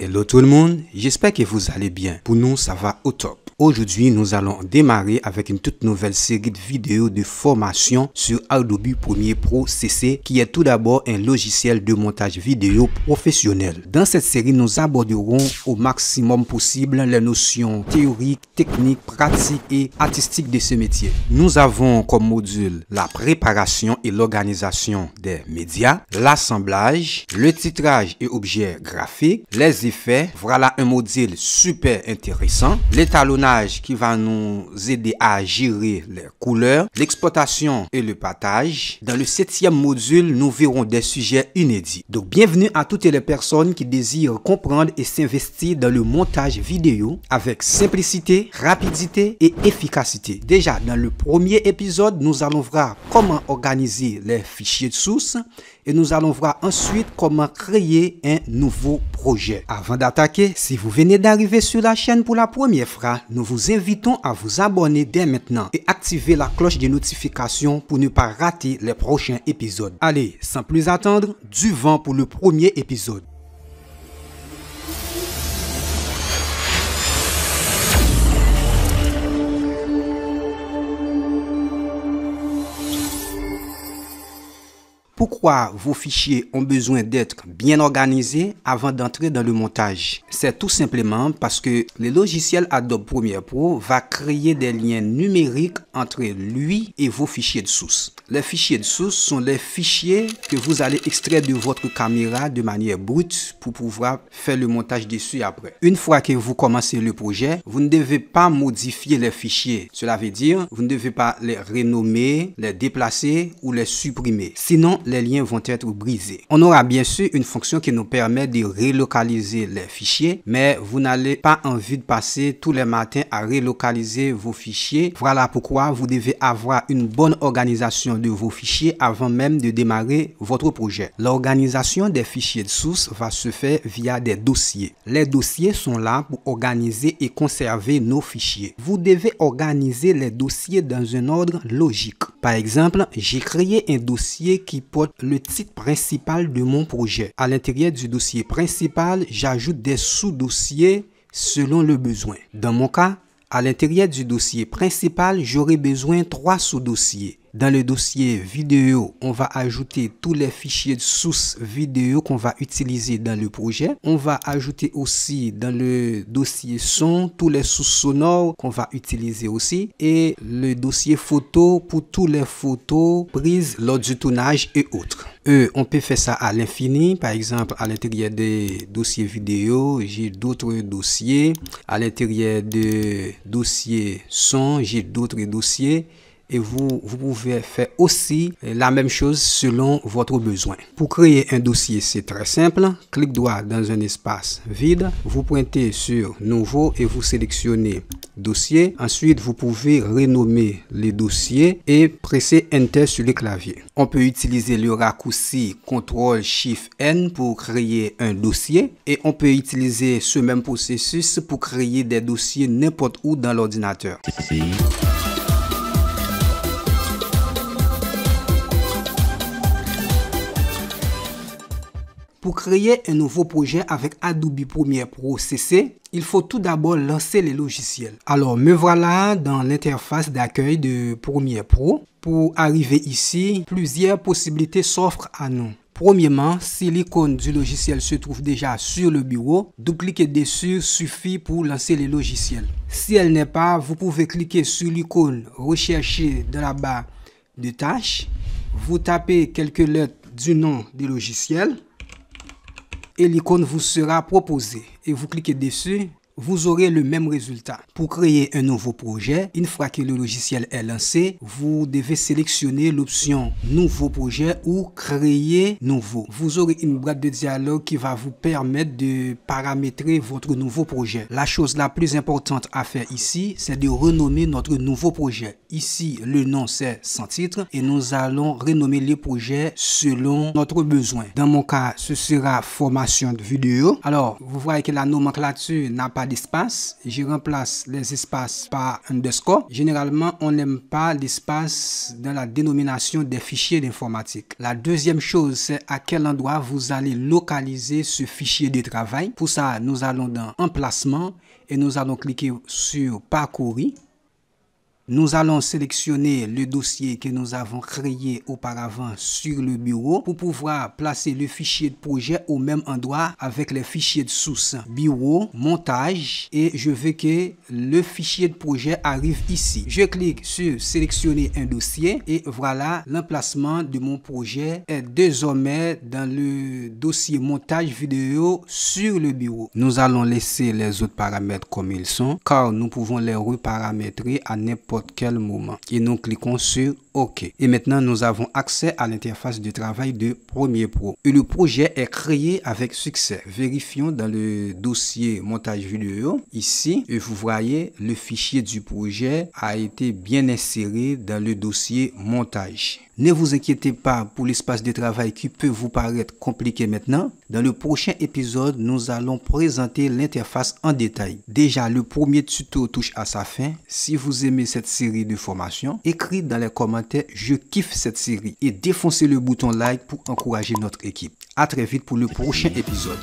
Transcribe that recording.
Hello tout le monde, j'espère que vous allez bien. Pour nous, ça va au top. Aujourd'hui, nous allons démarrer avec une toute nouvelle série de vidéos de formation sur Adobe Premiere Pro CC, qui est tout d'abord un logiciel de montage vidéo professionnel. Dans cette série, nous aborderons au maximum possible les notions théoriques, techniques, pratiques et artistiques de ce métier. Nous avons comme module la préparation et l'organisation des médias, l'assemblage, le titrage et objets graphiques, les effets. Voilà un module super intéressant. L'étalonnage qui va nous aider à gérer les couleurs, l'exploitation et le partage. Dans le 7e module, nous verrons des sujets inédits. Donc, bienvenue à toutes les personnes qui désirent comprendre et s'investir dans le montage vidéo avec simplicité, rapidité et efficacité. Déjà, dans le premier épisode, nous allons voir comment organiser les fichiers de source et nous allons voir ensuite comment créer un nouveau projet. Avant d'attaquer, si vous venez d'arriver sur la chaîne pour la première fois, nous vous invitons à vous abonner dès maintenant et activer la cloche de notification pour ne pas rater les prochains épisodes. Allez, sans plus attendre, du vent pour le premier épisode. Pourquoi vos fichiers ont besoin d'être bien organisés avant d'entrer dans le montage? C'est tout simplement parce que le logiciel Adobe Premiere Pro va créer des liens numériques entre lui et vos fichiers de source. Les fichiers de source sont les fichiers que vous allez extraire de votre caméra de manière brute pour pouvoir faire le montage dessus après. Une fois que vous commencez le projet, vous ne devez pas modifier les fichiers. Cela veut dire, vous ne devez pas les renommer, les déplacer ou les supprimer. Sinon, les liens vont être brisés. On aura bien sûr une fonction qui nous permet de relocaliser les fichiers, mais vous n'allez pas envie de passer tous les matins à relocaliser vos fichiers. Voilà pourquoi vous devez avoir une bonne organisation de vos fichiers avant même de démarrer votre projet. L'organisation des fichiers de source va se faire via des dossiers. Les dossiers sont là pour organiser et conserver nos fichiers. Vous devez organiser les dossiers dans un ordre logique. Par exemple, j'ai créé un dossier qui porte le titre principal de mon projet. À l'intérieur du dossier principal, j'ajoute des sous-dossiers selon le besoin. Dans mon cas, à l'intérieur du dossier principal, j'aurai besoin de 3 sous-dossiers. Dans le dossier vidéo, on va ajouter tous les fichiers de source vidéo qu'on va utiliser dans le projet. On va ajouter aussi dans le dossier son tous les sources sonores qu'on va utiliser aussi. Et le dossier photo pour toutes les photos prises lors du tournage et autres. On peut faire ça à l'infini. Par exemple, à l'intérieur des dossiers vidéo, j'ai d'autres dossiers. À l'intérieur des dossiers son, j'ai d'autres dossiers. Et vous pouvez faire aussi la même chose selon votre besoin. Pour créer un dossier, c'est très simple. Clic droit dans un espace vide. Vous pointez sur Nouveau et vous sélectionnez Dossier. Ensuite, vous pouvez renommer les dossiers et presser Enter sur le clavier. On peut utiliser le raccourci CTRL-SHIFT-N pour créer un dossier. Et on peut utiliser ce même processus pour créer des dossiers n'importe où dans l'ordinateur. Pour créer un nouveau projet avec Adobe Premiere Pro CC, il faut tout d'abord lancer le logiciel. Alors, me voilà dans l'interface d'accueil de Premiere Pro. Pour arriver ici, plusieurs possibilités s'offrent à nous. Premièrement, si l'icône du logiciel se trouve déjà sur le bureau, double-cliquer dessus suffit pour lancer le logiciel. Si elle n'est pas, vous pouvez cliquer sur l'icône Rechercher dans la barre de tâches. Vous tapez quelques lettres du nom du logiciel. Et l'icône vous sera proposée et vous cliquez dessus, vous aurez le même résultat. Pour créer un nouveau projet, une fois que le logiciel est lancé, vous devez sélectionner l'option Nouveau projet ou Créer nouveau. Vous aurez une boîte de dialogue qui va vous permettre de paramétrer votre nouveau projet. La chose la plus importante à faire ici, c'est de renommer notre nouveau projet. Ici, le nom c'est Sans titre et nous allons renommer les projets selon notre besoin. Dans mon cas, ce sera Formation de vidéo. Alors, vous voyez que la nomenclature n'a pas pas d'espace, je remplace les espaces par underscore. Généralement, on n'aime pas l'espace dans la dénomination des fichiers d'informatique. La deuxième chose, c'est à quel endroit vous allez localiser ce fichier de travail. Pour ça, nous allons dans Emplacement et nous allons cliquer sur Parcourir. Nous allons sélectionner le dossier que nous avons créé auparavant sur le bureau pour pouvoir placer le fichier de projet au même endroit avec les fichiers de source. Bureau, montage, et je veux que le fichier de projet arrive ici. Je clique sur sélectionner un dossier et voilà, l'emplacement de mon projet est désormais dans le dossier montage vidéo sur le bureau. Nous allons laisser les autres paramètres comme ils sont car nous pouvons les reparamétrer à n'importe quel moment et nous cliquons sur OK. Et maintenant nous avons accès à l'interface de travail de Premiere Pro et le projet est créé avec succès. Vérifions dans le dossier montage vidéo ici et vous voyez le fichier du projet a été bien inséré dans le dossier montage. Ne vous inquiétez pas pour l'espace de travail qui peut vous paraître compliqué maintenant. Dans le prochain épisode, nous allons présenter l'interface en détail. Déjà, le premier tuto touche à sa fin. Si vous aimez cette série de formations, écrivez dans les commentaires « Je kiffe cette série » et défoncez le bouton like pour encourager notre équipe. À très vite pour le prochain épisode.